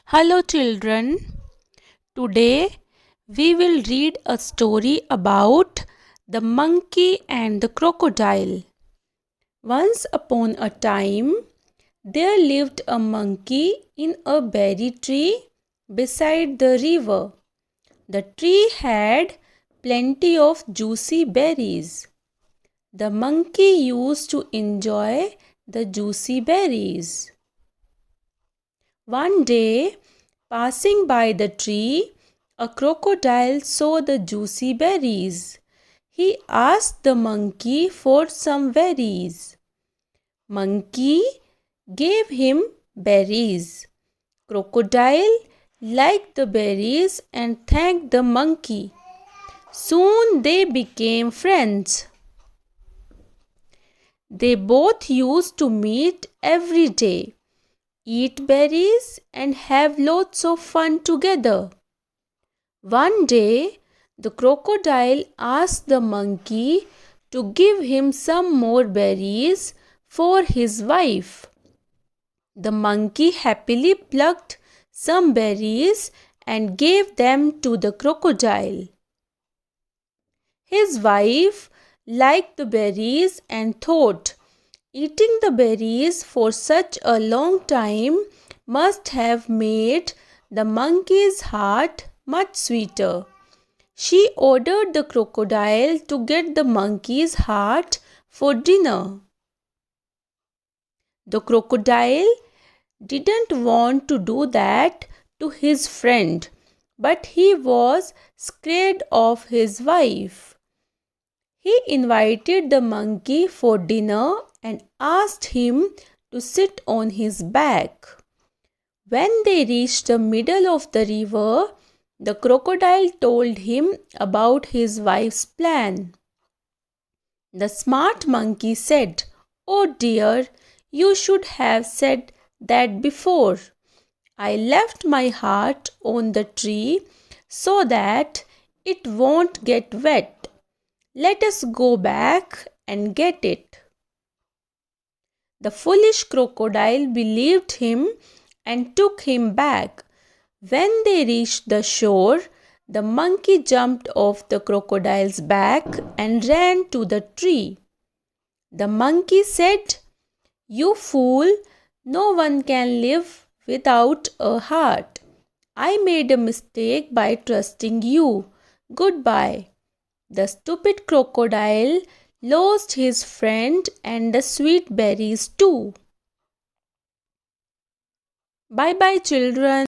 Hello, children. Today we will read a story about the monkey and the crocodile. Once upon a time, there lived a monkey in a berry tree beside the river. The tree had plenty of juicy berries. The monkey used to enjoy the juicy berries. One day, passing by the tree, a crocodile saw the juicy berries. He asked the monkey for some berries. Monkey gave him berries. Crocodile liked the berries and thanked the monkey. Soon they became friends. They both used to meet every day, eat berries, and have lots of fun together. One day, the crocodile asked the monkey to give him some more berries for his wife. The monkey happily plucked some berries and gave them to the crocodile. His wife liked the berries and thought, eating the berries for such a long time must have made the monkey's heart much sweeter. She ordered the crocodile to get the monkey's heart for dinner. The crocodile didn't want to do that to his friend, but he was scared of his wife. He invited the monkey for dinner and asked him to sit on his back. When they reached the middle of the river, the crocodile told him about his wife's plan. The smart monkey said, "Oh dear, you should have said that before. I left my heart on the tree so that it won't get wet. Let us go back and get it." The foolish crocodile believed him and took him back. When they reached the shore, the monkey jumped off the crocodile's back and ran to the tree. The monkey said, "You fool, no one can live without a heart. I made a mistake by trusting you. Goodbye." The stupid crocodile lost his friend and the sweet berries too. Bye bye, children.